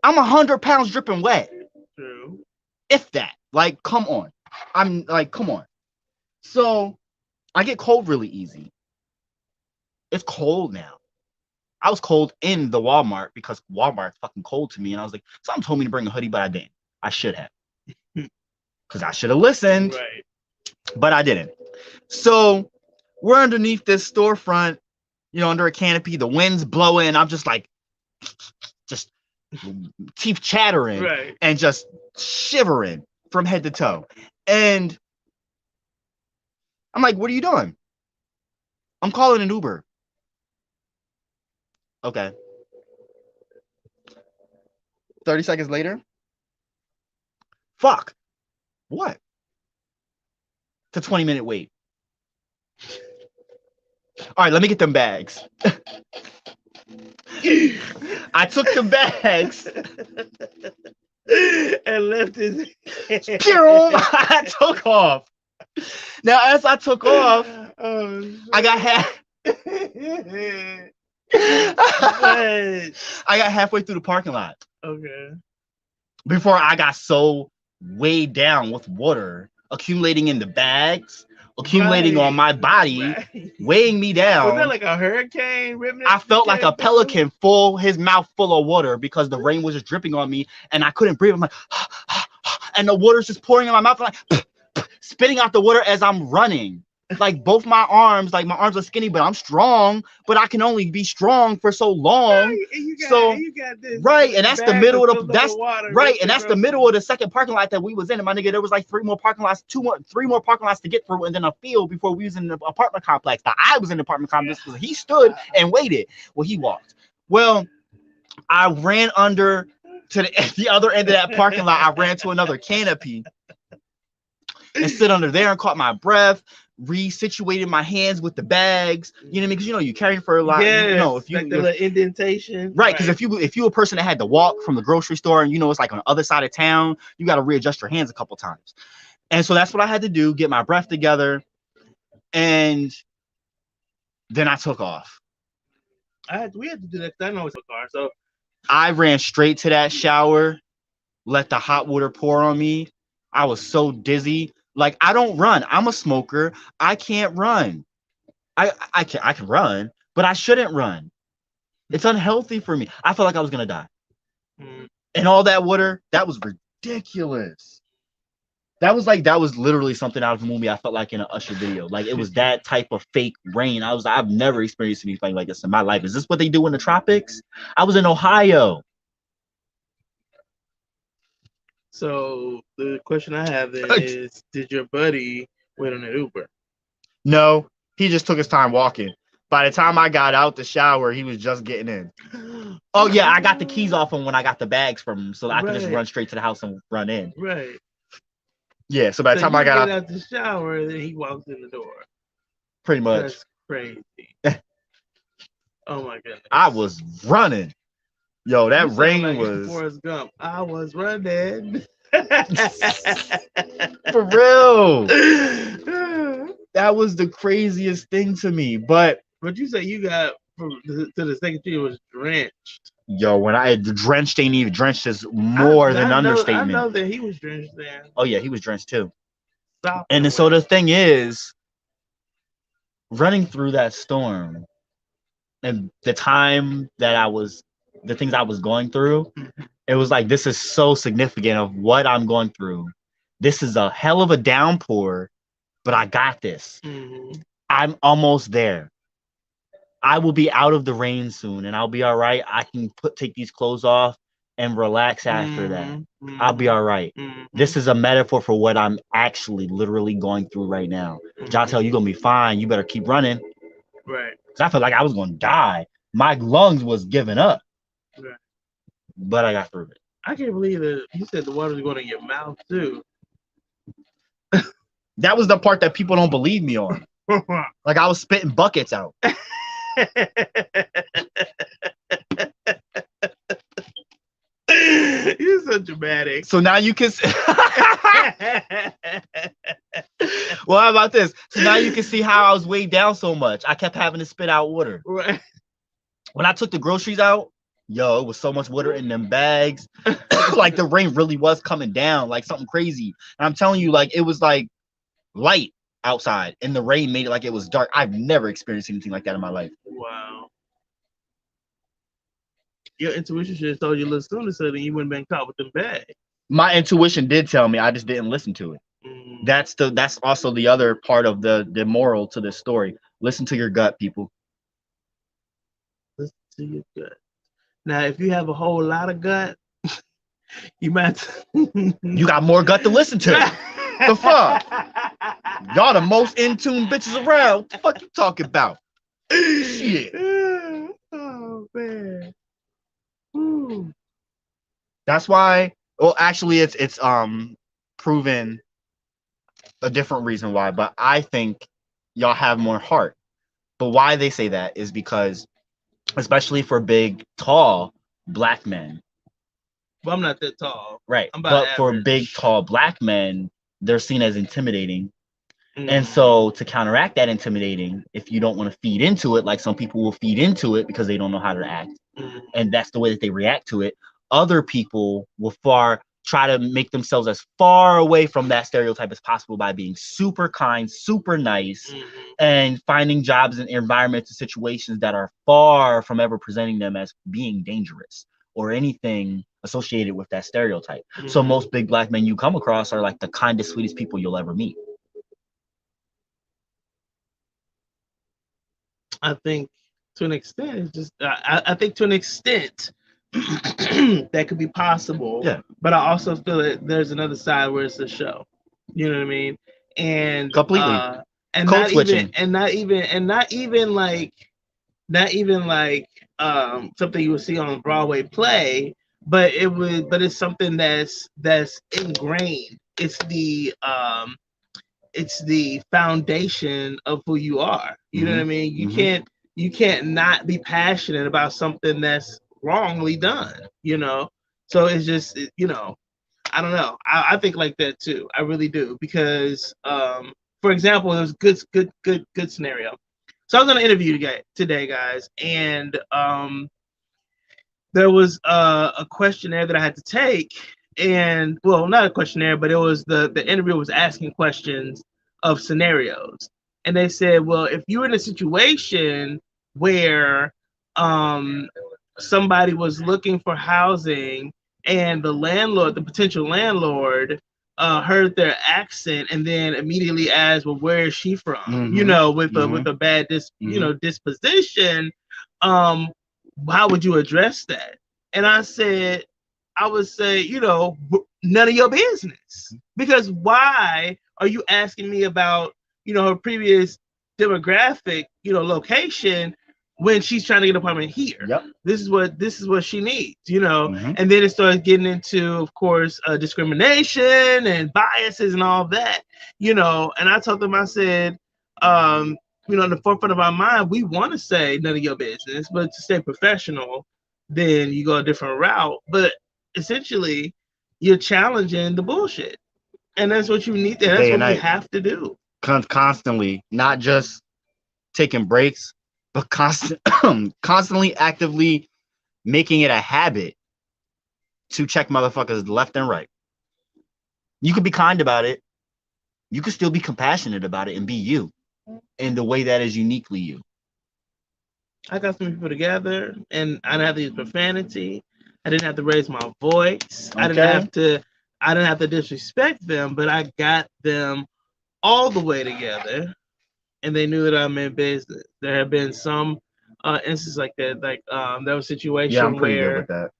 I'm 100 pounds dripping wet. True. If that. Like, come on. I'm like, come on. So I get cold really easy. It's cold now. I was cold in the Walmart because Walmart's fucking cold to me. And I was like, someone told me to bring a hoodie, but I didn't. I should have. Because I should have listened. Right. But I didn't. So we're underneath this storefront, you know, under a canopy. The wind's blowing. I'm just like, just teeth chattering Right. and just shivering from head to toe. And I'm like, what are you doing? I'm calling an Uber. Okay. 30 seconds later. Fuck. What? It's a 20-minute wait. All right, let me get them bags. I took the bags and left his. I took off. Now, as I took off, I got I got halfway through the parking lot. Okay. Before I got so weighed down with water, accumulating in the bags, accumulating on my body, weighing me down. Was that like a hurricane? I felt like a pelican his mouth full of water because the rain was just dripping on me and I couldn't breathe. I'm like, and the water's just pouring in my mouth, like spitting out the water as I'm running. Like both my arms are skinny, but I'm strong, but I can only be strong for so long. You got this right, and that's the middle of the water, right, and that's the middle of the second parking lot that we was in. And my nigga, there was like three more parking lots to get through, and then a field before we was in the apartment complex. Now I was in the apartment complex because he stood and waited. Well, he walked. Well, I ran under to the other end of that parking lot. I ran to another canopy and stood under there and caught my breath. Resituated my hands with the bags, you know what I mean? Because you know you carry for a lot. Yes, you know, if you like the little indentation, right? Because if you a person that had to walk from the grocery store and you know it's like on the other side of town, you got to readjust your hands a couple times. And so that's what I had to do, get my breath together, and then I took off. We had to do that. I know it's a car, so I ran straight to that shower, let the hot water pour on me. I was so dizzy. Like, I don't run. I'm a smoker. I can't run. I can run, but I shouldn't run. It's unhealthy for me. I felt like I was going to die. And all that water, that was ridiculous. That was literally something out of a movie I felt like in an Usher video. Like, it was that type of fake rain. I've never experienced anything like this in my life. Is this what they do in the tropics? I was in Ohio. So the question I have then is, did your buddy wait on an Uber? No, he just took his time walking. By the time I got out the shower, he was just getting in. Oh yeah, I got the keys off him when I got the bags from him, so I could just run straight to the house and run in. Right. Yeah. So by the time I got out the shower, then he walks in the door. Pretty much. That's crazy. Oh my goodness. I was running. Yo, that rain was. Forrest Gump. I was running. For real. That was the craziest thing to me. But you say you got to the second tree was drenched. Yo, when I drenched ain't even drenched is more than understatement. I know that he was drenched there. Oh yeah, he was drenched too. And so the thing is, running through that storm and the things I was going through, it was like, this is so significant of what I'm going through. This is a hell of a downpour, but I got this. I'm almost there. I will be out of the rain soon, and I'll be all right. I can take these clothes off and relax after that. I'll be all right. This is a metaphor for what I'm actually literally going through right now. Jontel, you're gonna be fine. You better keep running. Right. Cause I felt like I was gonna die. My lungs was giving up. Right. But I got through it. I can't believe that you said the water's going in your mouth too. That was the part that people don't believe me on. Like I was spitting buckets out. You're so dramatic. So now you can. Well, how about this? So now you can see how I was weighed down so much. I kept having to spit out water. Right. When I took the groceries out, yo, it was so much water in them bags. Like the rain really was coming down, like something crazy. And I'm telling you, like it was like light outside, and the rain made it like it was dark. I've never experienced anything like that in my life. Wow. Your intuition should have told you a little sooner, so then you wouldn't have been caught with them bags. My intuition did tell me, I just didn't listen to it. That's also the other part of the moral to this story. Listen to your gut, people. Listen to your gut. Now, if you have a whole lot of gut, you might. You got more gut to listen to. The fuck? Y'all the most in tune bitches around. What the fuck you talking about? Shit. Oh man. Ooh. That's why. Well, actually, it's proven a different reason why, but I think y'all have more heart. But why they say that is because, especially for big, tall black men. Well, I'm not that tall. Right. I'm about but average. For big, tall black men, they're seen as intimidating. And so to counteract that intimidating, if you don't want to feed into it, like some people will feed into it because they don't know how to act, and that's the way that they react to it, other people will try to make themselves as far away from that stereotype as possible by being super kind, super nice, and finding jobs in environments and situations that are far from ever presenting them as being dangerous or anything associated with that stereotype. So most big black men you come across are like the kindest, sweetest people you'll ever meet. I think to an extent, it's just I think to an extent that could be possible. Yeah. But I also feel that there's another side where it's a show. You know what I mean? And completely. And Code not switching. not even like something you would see on a Broadway play, but it's something that's ingrained. It's the foundation of who you are. You know what I mean? You can't not be passionate about something that's wrongly done, you know? So it's just, I don't know. I think like that too. I really do. Because, for example, it was good scenario. So I was on an interview today, guys, and there was a questionnaire that I had to take, and well, not a questionnaire, but it was the interviewer was asking questions of scenarios, and they said, well, if you're in a situation where somebody was looking for housing and the potential landlord heard their accent and then immediately asked, well, where is she from? With a bad disposition, how would you address that? And I said, I would say, none of your business. Because why are you asking me about, her previous demographic, location when she's trying to get an apartment here? Yep. This is what she needs, And then it started getting into, of course, discrimination and biases and all that, And I told them, I said, in the forefront of our mind, we want to say none of your business, but to stay professional, then you go a different route. But essentially, you're challenging the bullshit, and that's what you need. That's what we have to do. Constantly, not just taking breaks, but constantly, actively making it a habit to check motherfuckers left and right. You can be kind about it. You can still be compassionate about it and be you in the way that is uniquely you. I got some people together, and I didn't have to use profanity. I didn't have to raise my voice. Okay. I didn't have to disrespect them, but I got them all the way together and they knew that I'm in business. There have been some instances like that. Like there was a situation Yeah, I'm pretty good where with that.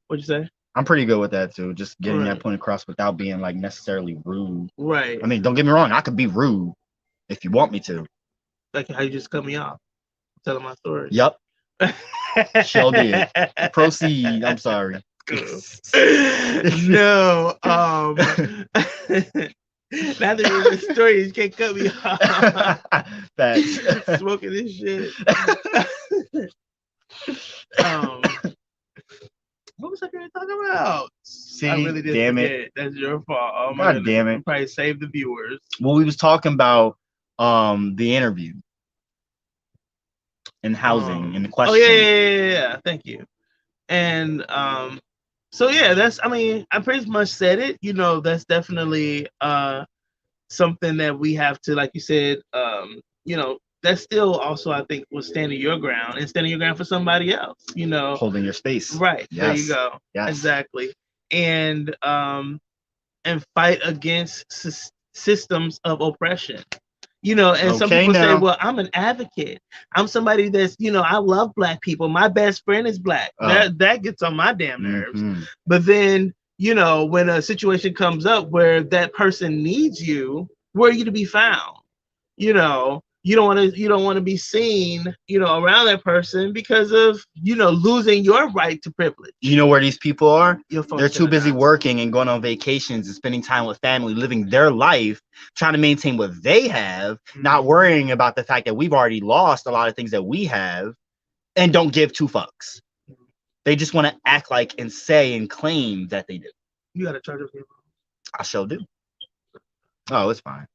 what'd you say? I'm pretty good with that too. Just getting that Right. point across without being like necessarily rude. Right. I mean, don't get me wrong. I could be rude if you want me to. Like how you just cut me off telling my story. Yup. Sure did. Proceed. I'm sorry. No. Now that you're the story, you can't cut me off. Facts. Smoking this shit. What was I going to talk about? See, I really did damn forget. it. That's your fault. Oh my God goodness. damn it. I'll probably save the viewers. Well, we was talking about the interview and housing and the question. Oh yeah. Thank you. And so yeah, I pretty much said it. You know, that's definitely something that we have to, like you said, you know, that's still also, I think, was standing your ground and standing your ground for somebody else, you know. Holding your space. Right. Yes. There you go. Yes. Exactly. And fight against systems of oppression. You know, and some people say, well, I'm an advocate. I'm somebody that's, you know, I love black people. My best friend is black. That gets on my damn nerves. But then, you know, when a situation comes up where that person needs you, where are you to be found? You know, you don't want to be seen, you know, around that person because of, you know, losing your right to privilege. You know where these people are? They're too busy working and going on vacations and spending time with family, living their life, trying to maintain what they have, not worrying about the fact that we've already lost a lot of things that we have, and don't give two fucks. They just want to act like and say and claim that they do. You got to charge up your phone. I sure do. Oh, it's fine.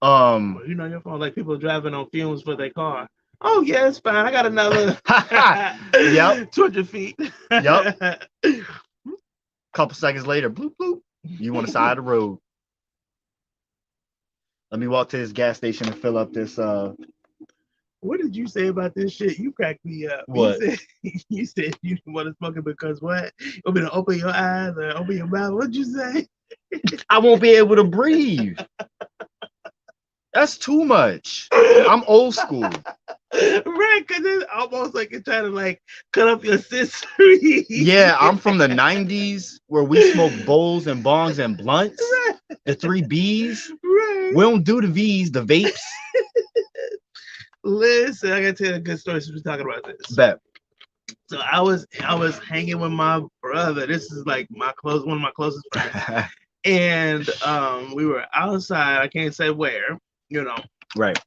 You know your phone, like people driving on fumes for their car. Oh yeah, it's fine. I got another 200 feet. Yep. Couple seconds later, bloop bloop. You on the side of the road. Let me walk to this gas station and fill up this. What did you say about this shit? You cracked me up. What? You said you didn't want to smoke it because what? You want me to open your eyes or open your mouth? What'd you say? I won't be able to breathe. That's too much. I'm old school. Right, because it's almost like you're trying to like cut up your sensory. Yeah, I'm from the 90s where we smoked bowls and bongs and blunts. Right. The 3 Bs. Right. We don't do the Vs, the vapes. Listen, I gotta tell you a good story since we're talking about this. Bet. So I was hanging with my brother. This is like one of my closest friends. And we were outside, I can't say where, you know. Right.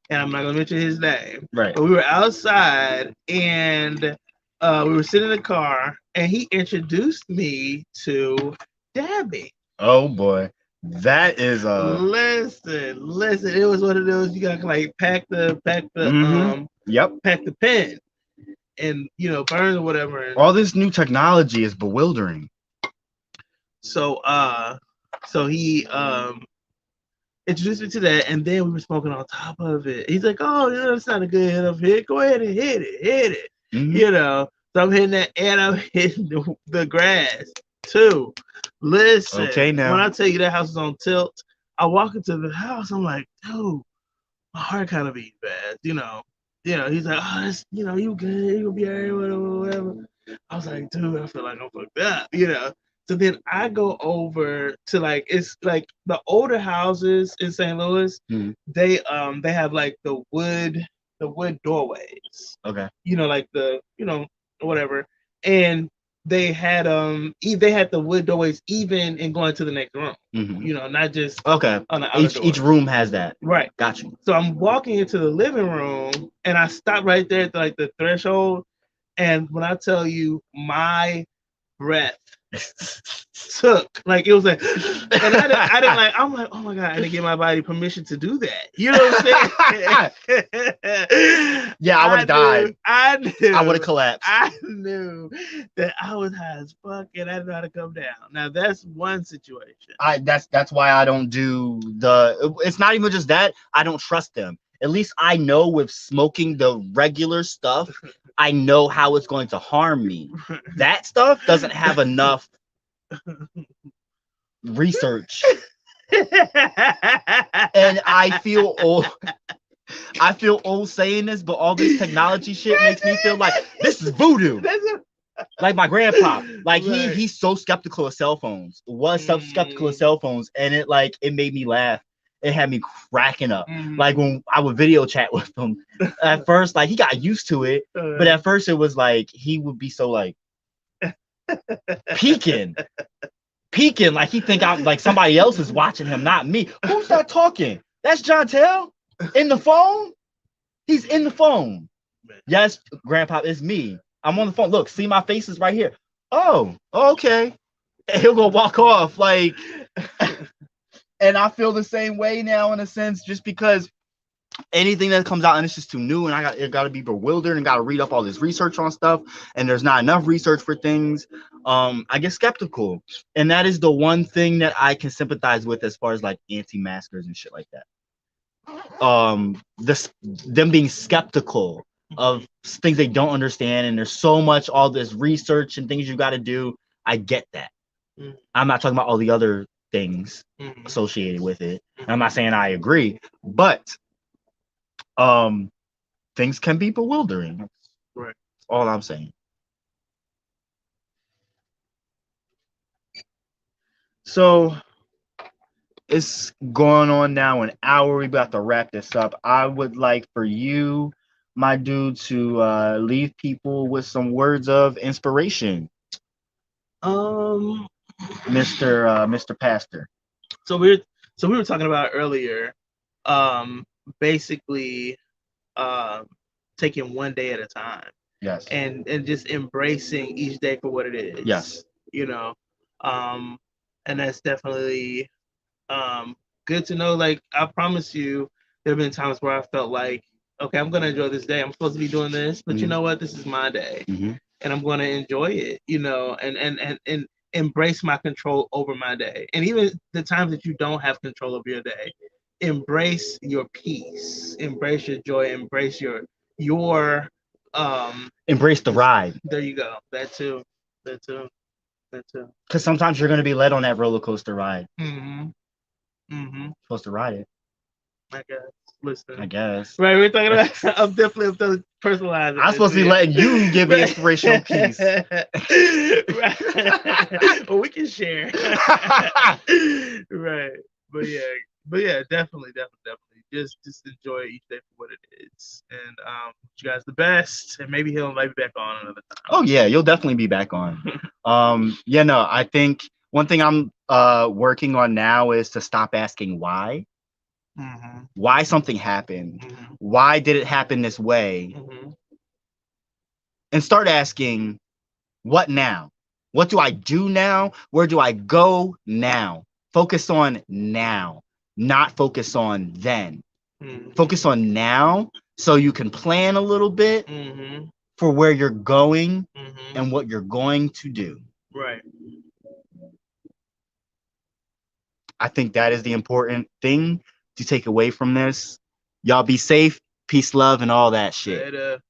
And I'm not gonna mention his name. Right. But we were outside and we were sitting in the car and he introduced me to Dabby. Oh boy. That is listen. It was one of those you gotta like pack the pack the pen and you know burn or whatever. And all this new technology is bewildering. So he introduced me to that, and then we were smoking on top of it. He's like, "Oh, you know, it's not a good hit up here. Go ahead and hit it." Mm-hmm. You know, so I'm hitting that, and I'm hitting the grass too. Listen, okay, now when I tell you that house is on tilt, I walk into the house, I'm like, dude, my heart kind of beats fast. You know. He's like, "Oh, that's, you know, you good? You'll be alright, whatever." I was like, dude, I feel like I'm fucked up. You know. So then I go over to like it's like the older houses in St. Louis. Mm-hmm. They have like the wood doorways. Okay. You know, like the whatever, and they had the wood doorways even in going to the next room. Mm-hmm. You know, not just okay. On the each room has that. Right. Got you. So I'm walking into the living room and I stop right there at like the threshold, and when I tell you my breath took like it was like, and I didn't like. I'm like, oh my god! I didn't give my body permission to do that. You know what I'm saying? Yeah, I would have died. I knew. I would have collapsed. I knew that I was high as fuck, and I didn't know how to come down. Now that's one situation. That's why I don't do the. It's not even just that. I don't trust them. At least I know with smoking the regular stuff, I know how it's going to harm me. That stuff doesn't have enough research And I feel old. I feel old saying this, but all this technology shit makes me feel like this is voodoo. Like my grandpa, like Right. he's so skeptical of cell phones. Was so skeptical of cell phones, and it made me laugh. It had me cracking up. Like when I would video chat with him. At first, like he got used to it, but at first it was like he would be so like peeking, like he think I'm like somebody else is watching him, not me. Who's that talking? That's John Tell in the phone. He's in the phone. Yes, Grandpa, it's me. I'm on the phone. Look, see my face is right here. Oh, okay. And he'll go walk off like, and I feel the same way now in a sense, just because anything that comes out and it's just too new, and I got to be bewildered and got to read up all this research on stuff, and there's not enough research for things. I get skeptical, and that is the one thing that I can sympathize with as far as like anti-maskers and shit like that. Them being skeptical of things they don't understand, and there's so much all this research and things you got to do. I get that. I'm not talking about all the other things associated with it. And I'm not saying I agree, but things can be bewildering. Right. That's all I'm saying. So it's going on now an hour. We about to wrap this up. I would like for you, my dude, to leave people with some words of inspiration. Mr. Pastor. So we were talking about earlier, basically, taking one day at a time. Yes. And just embracing each day for what it is. Yes. You know, and that's definitely good to know. Like, I promise you, there have been times where I felt like, okay, I'm gonna enjoy this day. I'm supposed to be doing this, but you know what? This is my day, and I'm gonna enjoy it. You know, and embrace my control over my day. And even the times that you don't have control over your day, embrace your peace, embrace your joy, embrace your embrace the ride. There you go. That too. Because sometimes you're going to be led on that roller coaster ride. Supposed to ride it. I guess. Listen. I guess. Right, we're talking about. I'm definitely personalizing. I'm supposed to be letting you give me inspirational piece. Right. Well, we can share. Right. But yeah, definitely. Just enjoy each day for what it is, and you guys the best, and maybe he'll invite me back on another time. Oh yeah, you'll definitely be back on. I think one thing I'm working on now is to stop asking why. Why something happened. Why did it happen this way? And start asking, what now? What do I do now? Where do I go now? Focus on now, not focus on then. Focus on now so you can plan a little bit for where you're going and what you're going to do. Right. I think that is the important thing to take away from this. Y'all be safe, peace, love, and all that shit. Later.